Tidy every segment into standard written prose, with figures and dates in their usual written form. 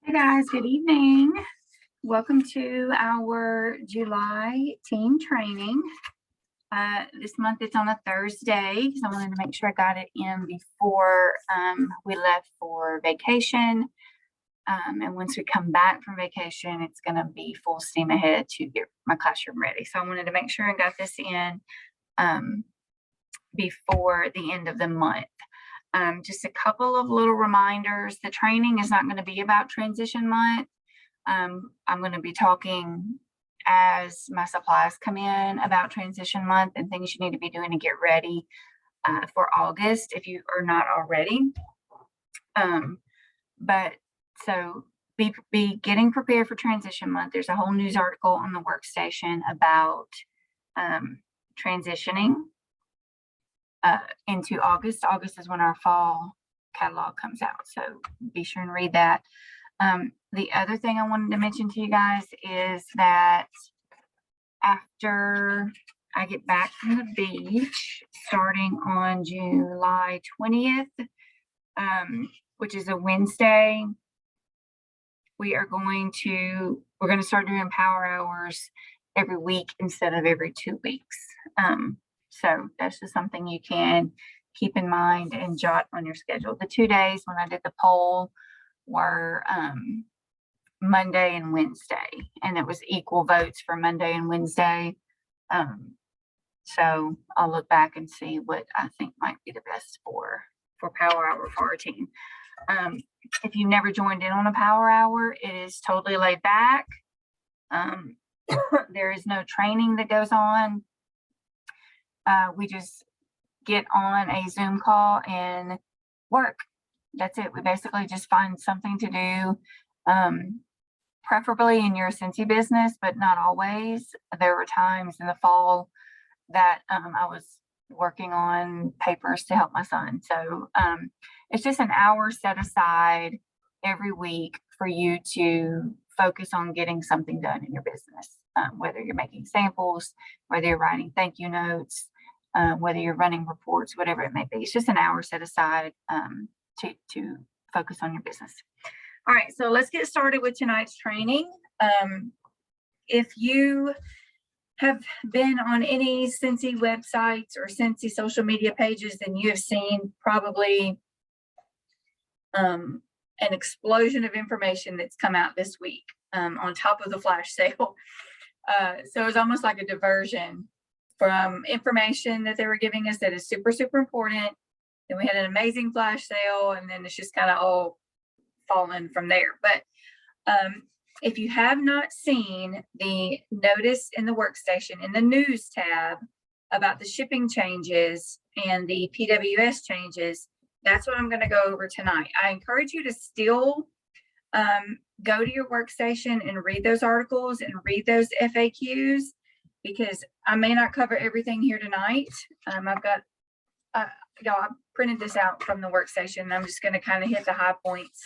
Hey guys, good evening. Welcome to our July team training. This month it's on a Thursday because I wanted to make sure I got it in before we left for vacation. And once we come back from vacation, it's going to be full steam ahead to get my classroom ready. So I wanted to make sure I got this in before the end of the month. Just a couple of little reminders. The training is not going to be about transition month. I'm going to be talking as my supplies come in about transition month and things you need to be doing to get ready for August if you are not already. But so be getting prepared for transition month. There's a whole news article on the workstation about transitioning into August. August is when our fall catalog comes out, so be sure and read that. The other thing I wanted to mention to you guys is that after I get back from the beach, starting on July 20th, which is a Wednesday, we're going to start doing power hours every week instead of every 2 weeks. So that's just something you can keep in mind and jot on your schedule. The 2 days when I did the poll were Monday and Wednesday, and it was equal votes for Monday and Wednesday. So I'll look back and see what I think might be the best for power hour for our team. If you've never joined in on a power hour, it is totally laid back. There is no training that goes on. We just get on a Zoom call and work. That's it. We basically just find something to do, preferably in your Scentsy business, but not always. There were times in the fall that I was working on papers to help my son. So it's just an hour set aside every week for you to focus on getting something done in your business, whether you're making samples, whether you're writing thank you notes, whether you're running reports, whatever it may be. It's just an hour set aside to focus on your business. All right, so let's get started with tonight's training. If you have been on any Scentsy websites or Scentsy social media pages, then you have seen probably an explosion of information that's come out this week on top of the flash sale. So it's almost like a diversion from information that they were giving us that is super, super important. Then we had an amazing flash sale, and then it's just kind of all fallen from there. But if you have not seen the notice in the workstation in the news tab about the shipping changes and the PWS changes, that's what I'm going to go over tonight. I encourage you to still go to your workstation and read those articles and read those FAQs, because I may not cover everything here tonight. I've got, y'all, I printed this out from the workstation, and I'm just going to kind of hit the high points,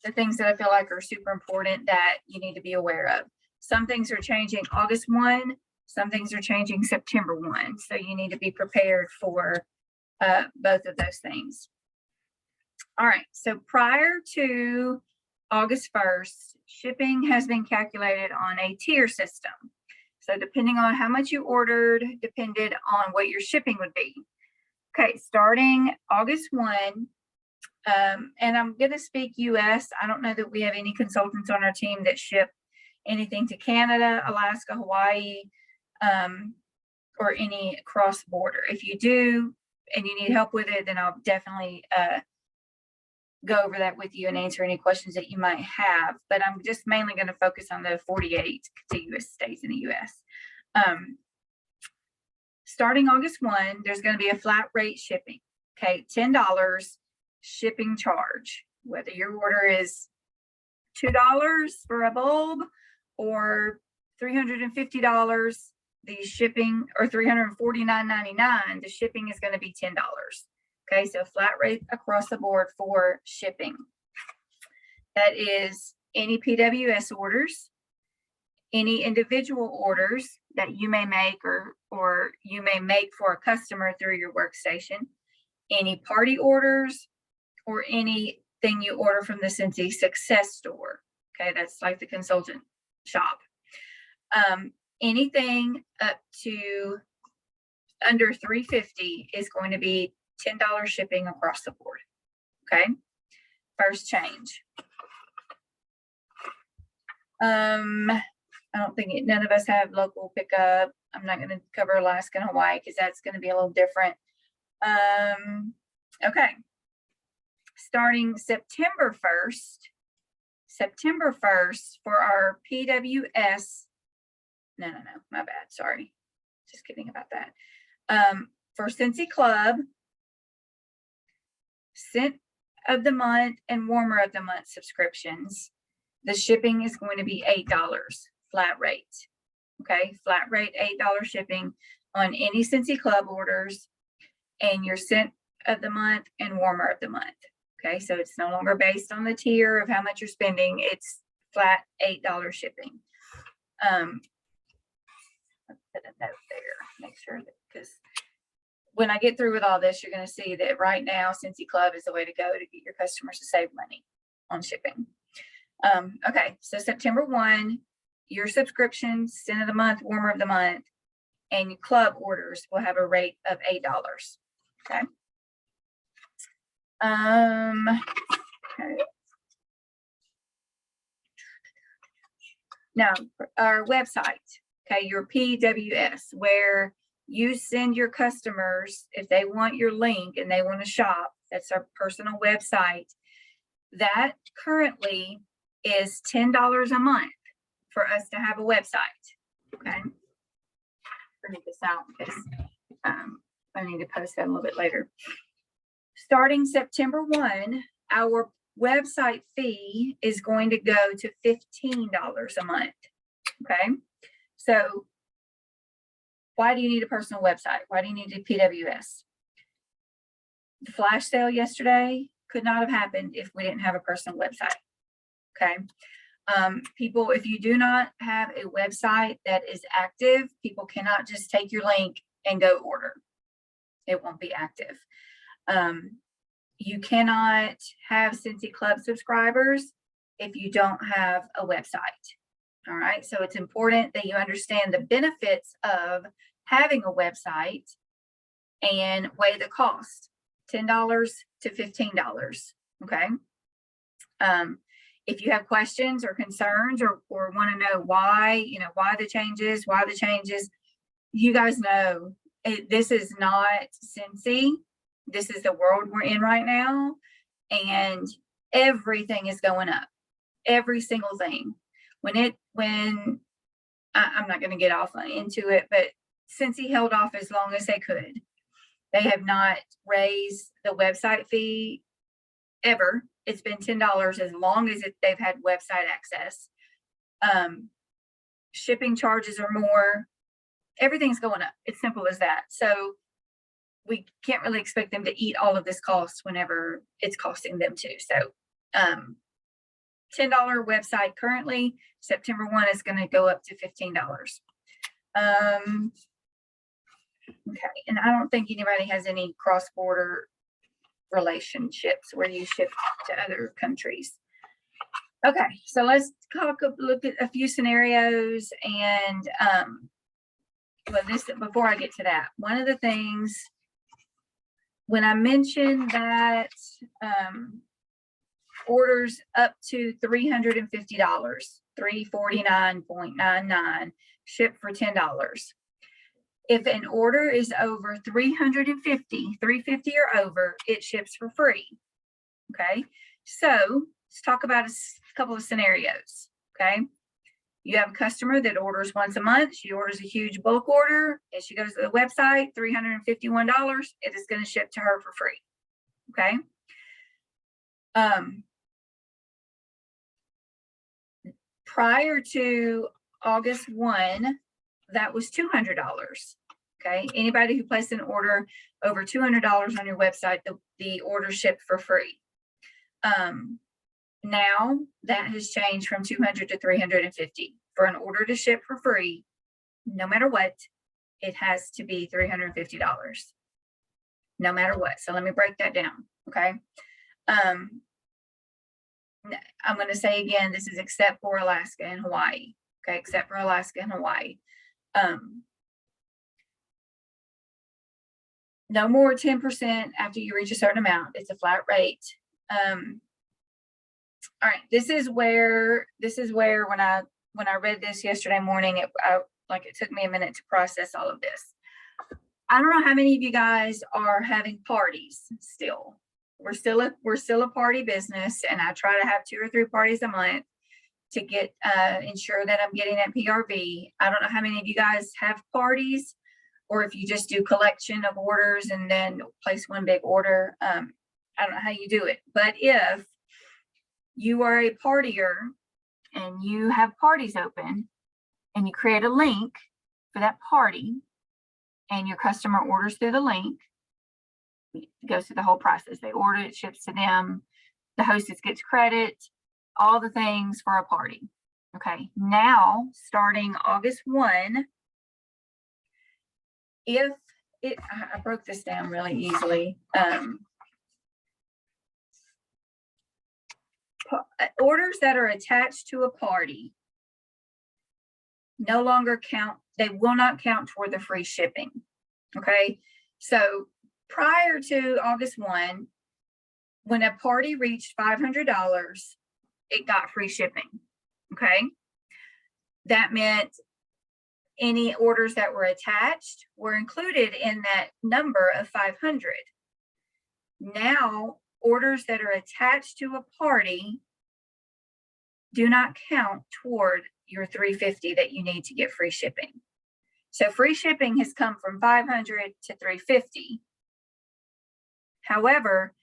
the things that I feel like are super important that you need to be aware of. Some things are changing August 1, some things are changing September 1. So you need to be prepared for both of those things. All right, so prior to August 1st, shipping has been calculated on a tier system. So depending on how much you ordered, depended on what your shipping would be. Okay, starting August 1, and I'm going to speak US. I don't know that we have any consultants on our team that ship anything to Canada, Alaska, Hawaii, or any cross border. If you do and you need help with it, then I'll definitely go over that with you and answer any questions that you might have. But I'm just mainly going to focus on the 48 contiguous states in the US. Starting August 1, there's going to be a flat rate shipping. Okay, $10 shipping charge, whether your order is $2 for a bulb or $350, the shipping, or $349.99, the shipping is going to be $10. Okay, so flat rate across the board for shipping. That is any PWS orders, any individual orders that you may make or you may make for a customer through your workstation, any party orders, or anything you order from the Scentsy Success Store. Okay, that's like the consultant shop. Anything up to under $350 is going to be $10 shipping across the board. Okay, first change. I don't think none of us have local pickup. I'm not going to cover Alaska and Hawaii because that's going to be a little different. Okay, starting September 1st for our PWS. No, my bad. Sorry. Just kidding about that. For Scentsy Club, Scent of the Month and Warmer of the Month subscriptions, the shipping is going to be $8 flat rate. Okay, flat rate $8 shipping on any Scentsy Club orders and your Scent of the Month and Warmer of the Month. Okay, so it's no longer based on the tier of how much you're spending. It's flat $8 shipping. I'll put a note there, make sure that, because when I get through with all this, you're going to see that right now, Scentsy Club is the way to go to get your customers to save money on shipping. Okay, so September 1, your subscriptions, Scent of the Month, Warmer of the Month, and your club orders will have a rate of $8. Okay. Okay. Now, our website, okay, your PWS, where you send your customers, if they want your link and they want to shop, that's our personal website. That currently is $10 a month for us to have a website. Okay. Print this out because I need to post that a little bit later. Starting September 1, our website fee is going to go to $15 a month. Okay. So why do you need a personal website? Why do you need a PWS? The flash sale yesterday could not have happened if we didn't have a personal website. Okay. People, if you do not have a website that is active, people cannot just take your link and go order. It won't be active. You cannot have Scentsy Club subscribers if you don't have a website. All right. So it's important that you understand the benefits of having a website and weigh the cost, $10 to $15. Okay. If you have questions or concerns or want to know why, why the changes, you guys know this is not Scentsy. This is the world we're in right now. And everything is going up, every single thing. I'm not going to get off into it, but Scentsy held off as long as they could. They have not raised the website fee ever. It's been $10 as long as they've had website access. Shipping charges are more. Everything's going up. It's simple as that. So we can't really expect them to eat all of this cost whenever it's costing them to. So $10 website currently, September 1 is going to go up to $15. Okay, and I don't think anybody has any cross-border relationships where you ship to other countries. Okay, so let's look at a few scenarios and before I get to that, one of the things when I mentioned that orders up to $350, $349.99 shipped for $10. If an order is over $350 or over, it ships for free. Okay, so let's talk about a couple of scenarios. Okay, you have a customer that orders once a month. She orders a huge bulk order and she goes to the website, $351. It is going to ship to her for free. Okay. Prior to August 1, that was $200. Okay. Anybody who placed an order over $200 on your website, the order shipped for free. Now that has changed from $200 to $350. For an order to ship for free, no matter what, it has to be $350. No matter what. So let me break that down. Okay. I'm going to say again, this is except for Alaska and Hawaii. Okay, except for Alaska and Hawaii. No more 10% after you reach a certain amount. It's a flat rate. All right, this is where when I read this yesterday morning, it took me a minute to process all of this. I don't know how many of you guys are having parties still. We're still a party business, and I try to have 2 or 3 parties a month to get ensure that I'm getting that PRV. I don't know how many of you guys have parties, or if you just do collection of orders and then place one big order. I don't know how you do it, but if you are a partier and you have parties open and you create a link for that party and your customer orders through the link, it goes through the whole process. They order it, ships to them, the hostess gets credit, all the things for a party. Okay, now starting August 1, if it, I broke this down really easily. Orders that are attached to a party no longer count. They will not count toward the free shipping. Okay, so prior to August 1, when a party reached $500, it got free shipping. Okay, that meant any orders that were attached were included in that number of 500. Now, orders that are attached to a party do not count toward your $350 that you need to get free shipping. So free shipping has come from $500 to $350. However,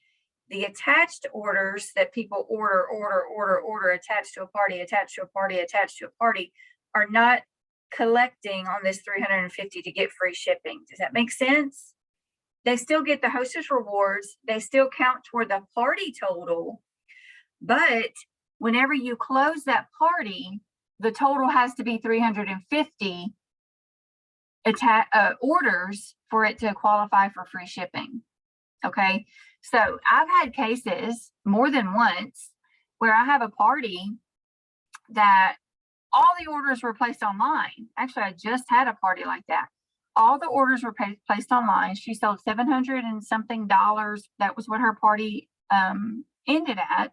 the attached orders that people order attached to a party are not collecting on this $350 to get free shipping. Does that make sense? They still get the hostess rewards. They still count toward the party total. But whenever you close that party, the total has to be 350 orders for it to qualify for free shipping. Okay, so I've had cases more than once where I have a party that all the orders were placed online. Actually, I just had a party like that. All the orders were placed online. She sold $700 and something. That was what her party ended at.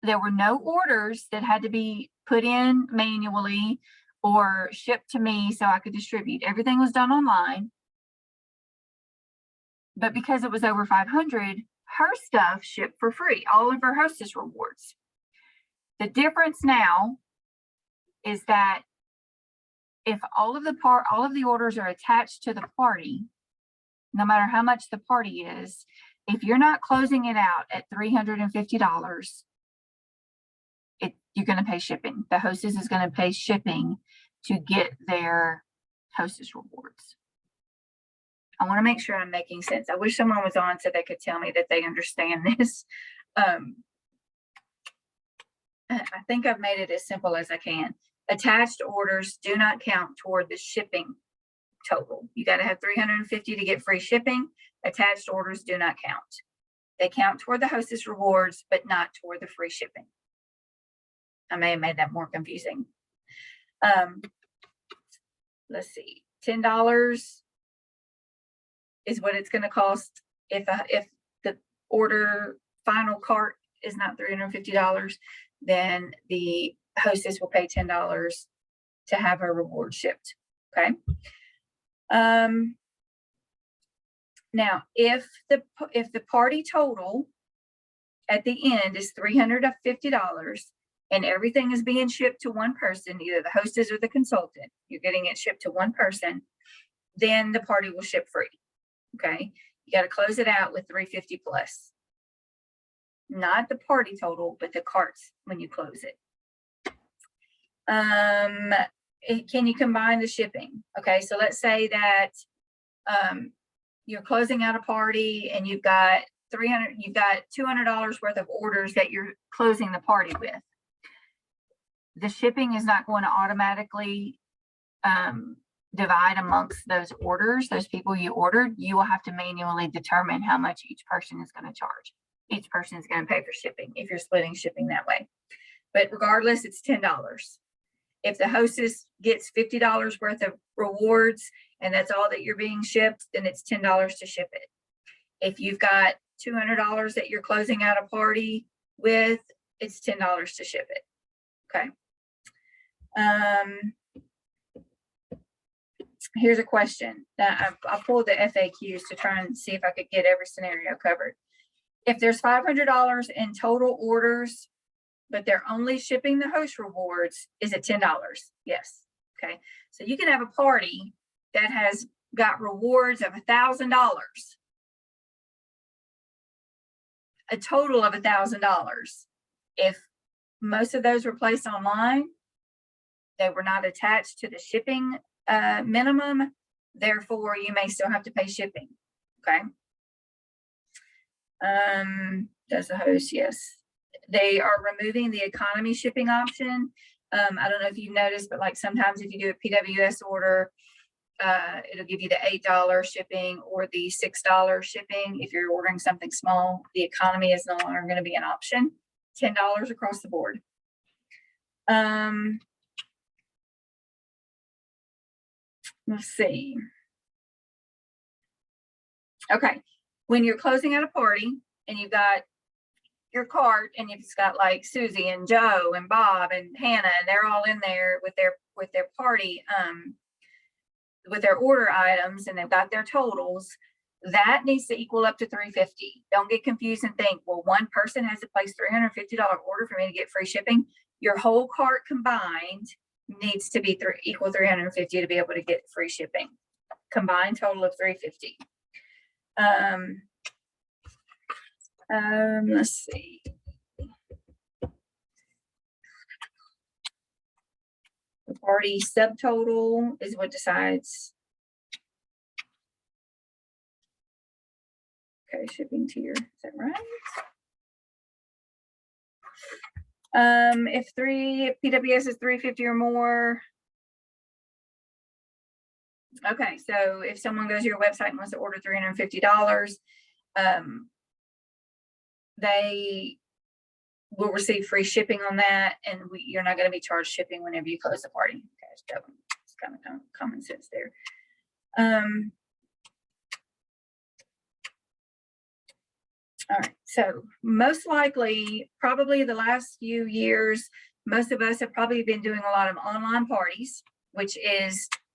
There were no orders that had to be put in manually or shipped to me so I could distribute. Everything was done online. But because it was over 500, her stuff shipped for free, all of her hostess rewards. The difference now is that if all of the orders are attached to the party, no matter how much the party is, if you're not closing it out at $350, you're going to pay shipping. The hostess is going to pay shipping to get their hostess rewards. I want to make sure I'm making sense. I wish someone was on so they could tell me that they understand this. I think I've made it as simple as I can. Attached orders do not count toward the shipping total. You got to have 350 to get free shipping. Attached orders do not count. They count toward the hostess rewards, but not toward the free shipping. I may have made that more confusing. Let's see, $10 is what it's going to cost if the order final cart is not $350, then the hostess will pay $10 to have her reward shipped. Okay. Now, if the party total at the end is $350 and everything is being shipped to one person, either the hostess or the consultant, you're getting it shipped to one person, then the party will ship free. Okay, you got to close it out with $350 plus, not the party total, but the carts when you close it. Can you combine the shipping? Okay, so let's say that you're closing out a party and you've got $200 worth of orders that you're closing the party with. The shipping is not going to automatically divide amongst those orders, those people you ordered. You will have to manually determine how much each person is going to charge. each person is going to pay for shipping if you're splitting shipping that way. But regardless, it's $10. If the hostess gets $50 worth of rewards and that's all that you're being shipped, then it's $10 to ship it. If you've got $200 that you're closing out a party with, it's $10 to ship it. Okay. Here's a question that I pulled the FAQs to try and see if I could get every scenario covered. If there's $500 in total orders, but they're only shipping the host rewards, is it $10? Yes. Okay. So you can have a party that has got rewards of $1,000, a total of $1,000. If most of those were placed online, they were not attached to the shipping minimum, therefore you may still have to pay shipping. Okay. Does the host? Yes. They are removing the economy shipping option. I don't know if you've noticed, but like sometimes if you do a PWS order, it'll give you the $8 shipping or the $6 shipping. If you're ordering something small, the economy is no longer going to be an option. $10 across the board. Let's see. Okay. When you're closing out a party and you've got your cart and it's got like Susie and Joe and Bob and Hannah, and they're all in there with their party, with their order items, and they've got their totals, that needs to equal up to $350. Don't get confused and think, well, one person has to place $350 order for me to get free shipping. Your whole cart combined needs to be equal $350 to be able to get free shipping. Combined total of $350. Let's see. The party subtotal is what decides. Okay, shipping tier, is that right? If PWS is $350 or more. Okay, so if someone goes to your website and wants to order $350, they will receive free shipping on that, and you're not going to be charged shipping whenever you close the party. Okay, it's kind of common sense there. All right, so most likely, probably the last few years, most of us have probably been doing a lot of online parties, which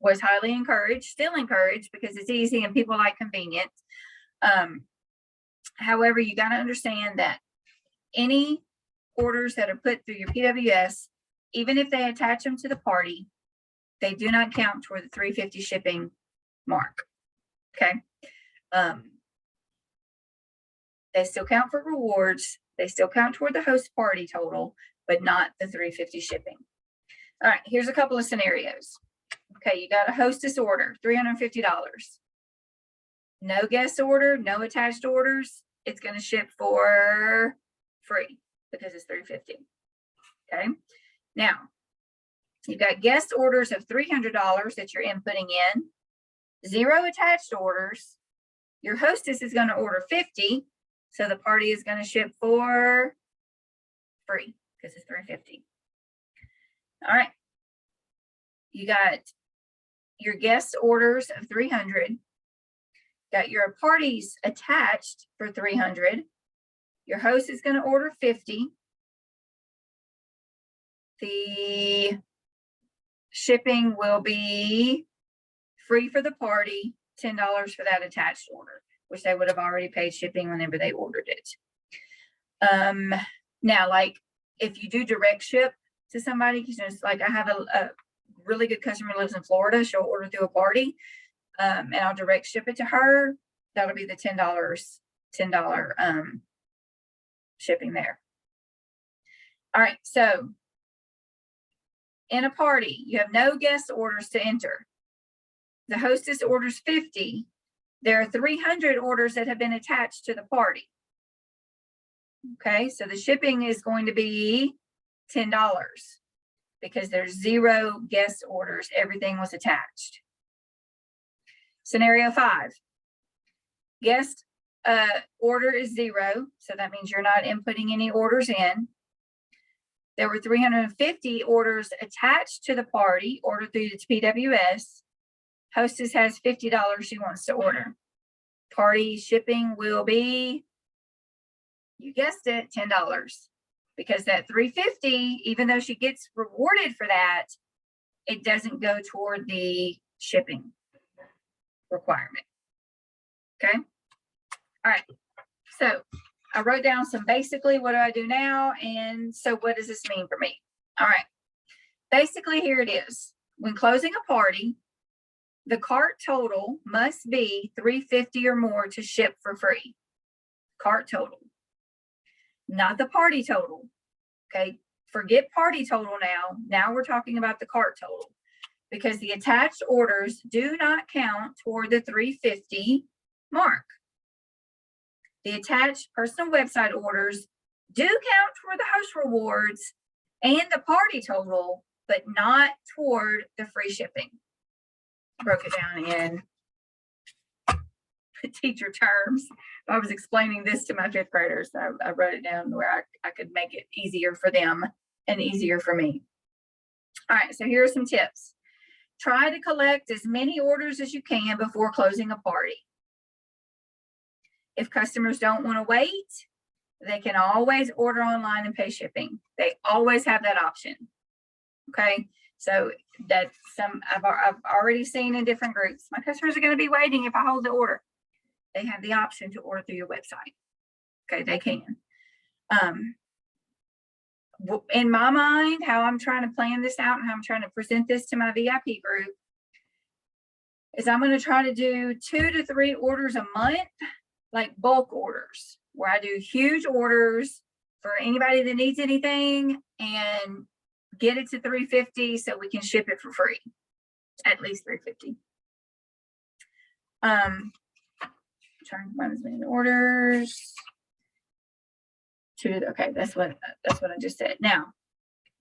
was highly encouraged, still encouraged, because it's easy and people like convenience. However, you got to understand that any orders that are put through your PWS, even if they attach them to the party, they do not count toward the $350 shipping mark. Okay. They still count for rewards. They still count toward the host party total, but not the $350 shipping. All right, here's a couple of scenarios. Okay, you got a hostess order, $350. No guest order, no attached orders. It's going to ship for free because it's $350. Okay, now you've got guest orders of $300 that you're inputting in, 0 attached orders. Your hostess is going to order 50. So the party is going to ship for free because it's $350. All right. You got your guest orders of 300. Got your parties attached for 300. Your host is going to order 50. The shipping will be free for the party, $10 for that attached order, which they would have already paid shipping whenever they ordered it. Now, like if you do direct ship to somebody, because like I have a really good customer who lives in Florida, she'll order through a party, and I'll direct ship it to her. That'll be the $10 shipping there. All right, so in a party, you have no guest orders to enter. The hostess orders 50. There are 300 orders that have been attached to the party. Okay, so the shipping is going to be $10 because there's 0 guest orders. Everything was attached. Scenario 5. Guest order is 0. So that means you're not inputting any orders in. There were 350 orders attached to the party, ordered through the PWS. Hostess has $50 she wants to order. Party shipping will be, you guessed it, $10. Because that 350, even though she gets rewarded for that, it doesn't go toward the shipping requirement. Okay. All right. So I wrote down some basically what do I do now, and so what does this mean for me? All right. Basically, here it is. When closing a party, the cart total must be $350 or more to ship for free. Cart total, not the party total. Okay, forget party total now. Now we're talking about the cart total, because the attached orders do not count toward the 350 mark. The attached personal website orders do count toward the host rewards and the party total, but not toward the free shipping. I broke it down in teacher terms. I was explaining this to my 5th graders. I wrote it down where I could make it easier for them and easier for me. All right, so here are some tips. Try to collect as many orders as you can before closing a party. If customers don't want to wait, they can always order online and pay shipping. They always have that option. Okay, so that's I've already seen in different groups. My customers are going to be waiting if I hold the order. They have the option to order through your website. Okay, they can. In my mind, how I'm trying to plan this out and how I'm trying to present this to my VIP group is I'm going to try to do 2 to 3 orders a month, like bulk orders, where I do huge orders for anybody that needs anything and get it to 350 so we can ship it for free, at least 350. Trying to find as many orders. Okay, that's what I just said. Now,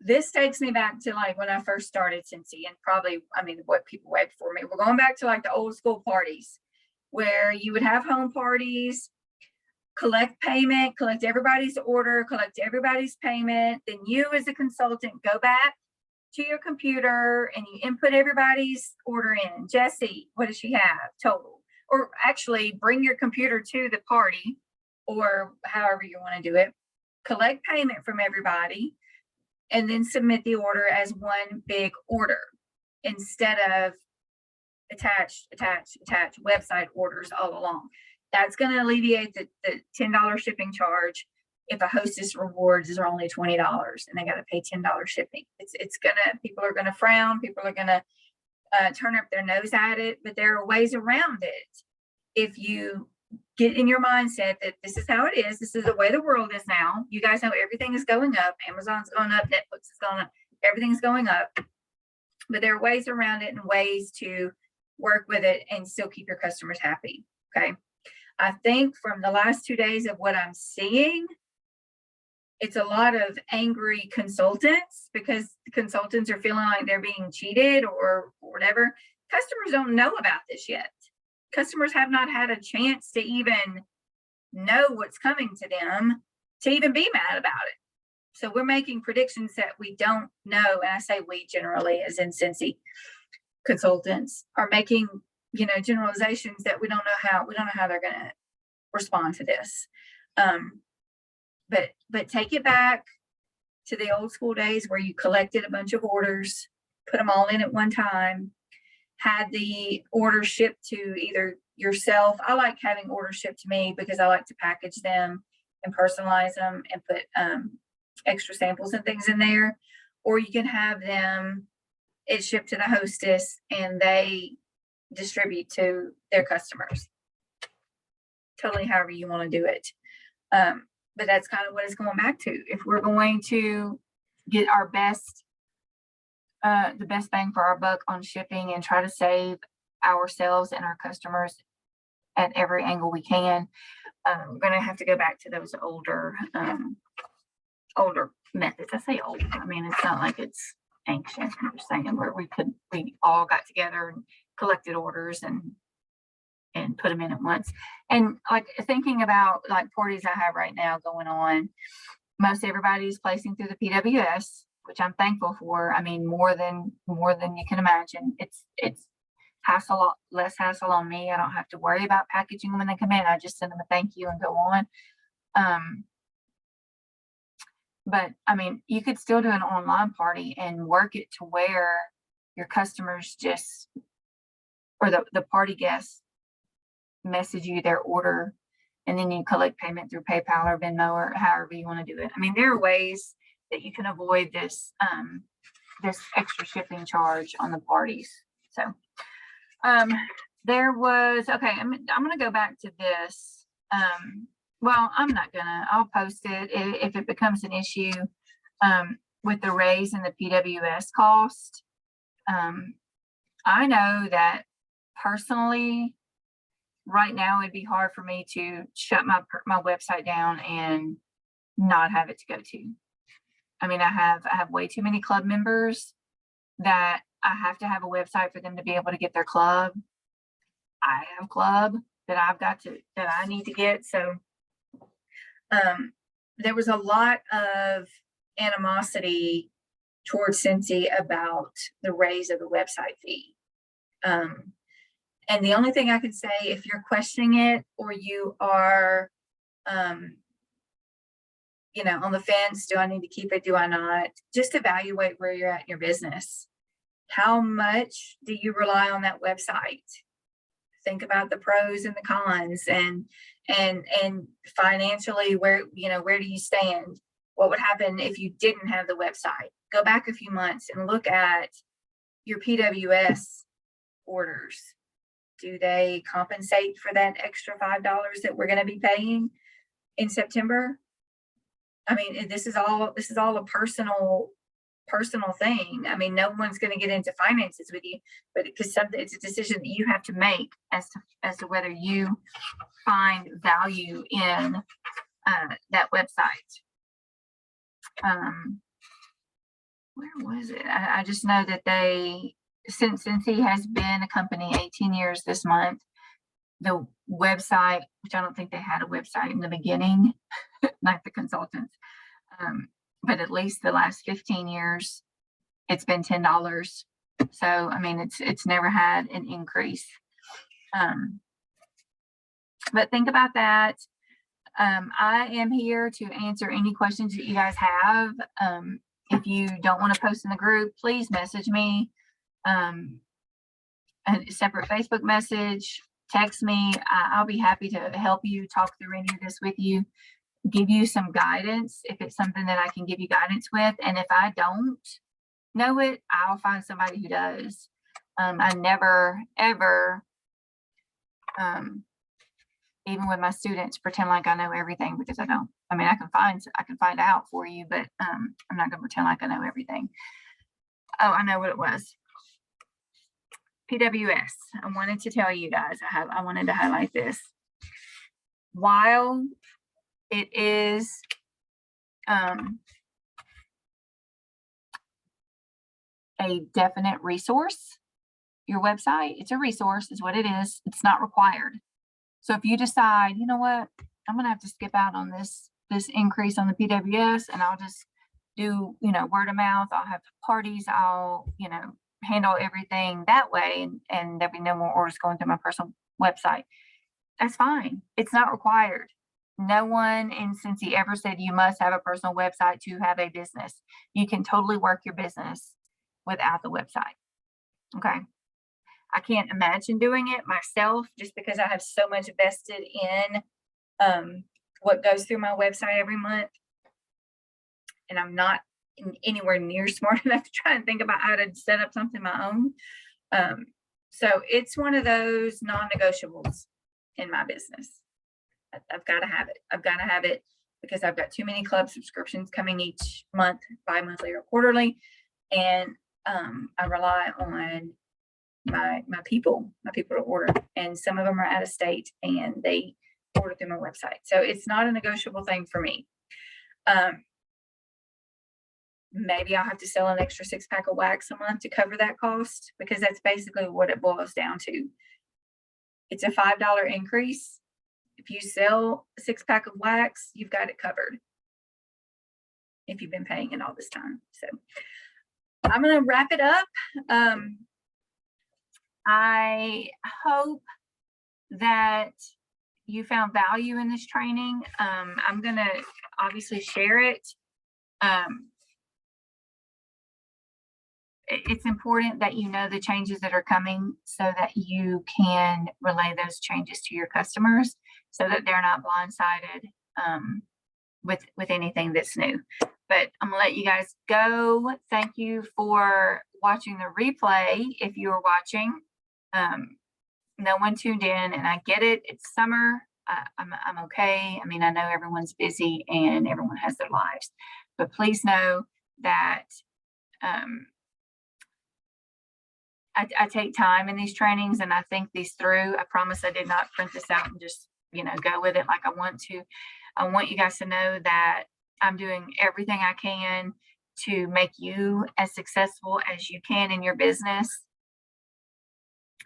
this takes me back to like when I first started Scentsy, and probably, I mean, what people way before me. We're going back to like the old school parties where you would have home parties, collect payment, collect everybody's order, collect everybody's payment. Then you as a consultant go back to your computer and you input everybody's order in. Jessie, what does she have total? Or actually bring your computer to the party or however you want to do it. Collect payment from everybody and then submit the order as one big order instead of attached website orders all along. That's going to alleviate the $10 shipping charge if a hostess rewards are only $20 and they got to pay $10 shipping. People are gonna frown. People are gonna turn up their nose at it, but there are ways around it. If you get in your mindset that this is how it is, this is the way the world is now. You guys know everything is going up. Amazon's going up, Netflix is going up, everything's going up. But there are ways around it and ways to work with it and still keep your customers happy. Okay. I think from the last 2 days of what I'm seeing, it's a lot of angry consultants because the consultants are feeling like they're being cheated or whatever. Customers don't know about this yet. Customers have not had a chance to even know what's coming to them to even be mad about it. So we're making predictions that we don't know. And I say we generally, as in Scentsy consultants, are making, generalizations that we don't know how they're going to respond to this. But take it back to the old school days where you collected a bunch of orders, put them all in at one time, had the order shipped to either yourself. I like having orders shipped to me because I like to package them and personalize them and put extra samples and things in there. Or you can have it shipped to the hostess and they distribute to their customers. Totally however you want to do it. But that's kind of what it's going back to. If we're going to get our best, the best bang for our buck on shipping and try to save ourselves and our customers at every angle we can, we're going to have to go back to those older methods. I say old. I mean, it's not like it's ancient. I'm just saying where we all got together and collected orders and and put them in at once. And like thinking about like parties I have right now going on, most everybody's placing through the PWS, which I'm thankful for. I mean, more than you can imagine. It's hassle, less hassle on me. I don't have to worry about packaging them when they come in. I just send them a thank you and go on. But I mean, you could still do an online party and work it to where your customers just, or the party guests message you their order, and then you collect payment through PayPal or Venmo or however you want to do it. I mean, there are ways that you can avoid this this extra shipping charge on the parties. So there was, okay, I'm gonna go back to this. Well, I'm not gonna, I'll post it if it becomes an issue with the raise in the PWS cost. I know that personally, right now, it'd be hard for me to shut my website down and not have it to go to. I mean, I have way too many club members that I have to have a website for them to be able to get their club. I have a club that I need to get. So there was a lot of animosity towards Cincy about the raise of the website fee. And the only thing I can say, if you're questioning it or you are, you know, on the fence, do I need to keep it? Do I not? Just evaluate where you're at in your business. How much do you rely on that website? Think about the pros and the cons, and financially, where do you stand? What would happen if you didn't have the website? Go back a few months and look at your PWS orders. Do they compensate for that extra $5 that we're going to be paying in September? I mean, this is all a personal thing. I mean, no one's going to get into finances with you, but because it's a decision that you have to make as to whether you find value in that website. Where was it? I just know that since he has been a company 18 years this month, the website, which I don't think they had a website in the beginning, like the consultants, but at least the last 15 years, it's been $10. So, I mean, it's never had an increase. But think about that. I am here to answer any questions that you guys have. If you don't want to post in the group, please message me. A separate Facebook message, text me. I'll be happy to help you, talk through any of this with you, give you some guidance if it's something that I can give you guidance with. And if I don't know it, I'll find somebody who does. I never, ever, even with my students, pretend like I know everything, because I don't. I mean, I can find out for you, but I'm not gonna pretend like I know everything. Oh, I know what it was. PWS. I wanted to tell you guys, I wanted to highlight this. While it is a definite resource, your website, it's a resource is what it is. It's not required. So if you decide, you know what, I'm gonna have to skip out on this increase on the PWS, and I'll just do, word of mouth, I'll have parties, I'll, handle everything that way, and there'll be no more orders going through my personal website. That's fine. It's not required. No one in Cincy ever said you must have a personal website to have a business. You can totally work your business without the website. Okay. I can't imagine doing it myself, just because I have so much vested in what goes through my website every month. And I'm not anywhere near smart enough to try and think about how to set up something my own. So it's one of those non-negotiables in my business. I've got to have it. I've got to have it because I've got too many club subscriptions coming each month, bi-monthly or quarterly. And I rely on my people to order, and some of them are out of state and they order through my website. So it's not a negotiable thing for me. Maybe I'll have to sell an extra 6-pack of wax a month to cover that cost, because that's basically what it boils down to. It's a $5 increase. If you sell a 6-pack of wax, you've got it covered if you've been paying it all this time. So I'm going to wrap it up. I hope that you found value in this training. I'm going to obviously share it. It's important that you know the changes that are coming so that you can relay those changes to your customers so that they're not blindsided with anything that's new. But I'm gonna let you guys go. Thank you for watching the replay. If you were watching, no one tuned in, and I get it. It's summer. I'm okay. I mean, I know everyone's busy and everyone has their lives, but please know that I take time in these trainings and I think these through. I promise I did not print this out and just, go with it like I want to. I want you guys to know that I'm doing everything I can to make you as successful as you can in your business,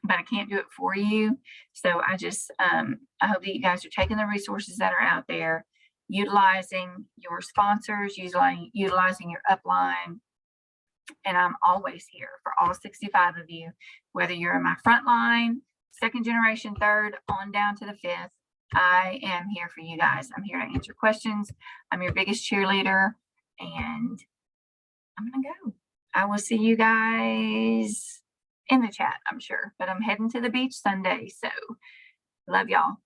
but I can't do it for you. So I just, I hope that you guys are taking the resources that are out there, utilizing your sponsors, utilizing your upline. And I'm always here for all 65 of you, whether you're in my front line, second generation, third, on down to the fifth. I am here for you guys. I'm here to answer questions. I'm your biggest cheerleader, and I'm going to go. I will see you guys in the chat, I'm sure, but I'm heading to the beach Sunday. So love y'all.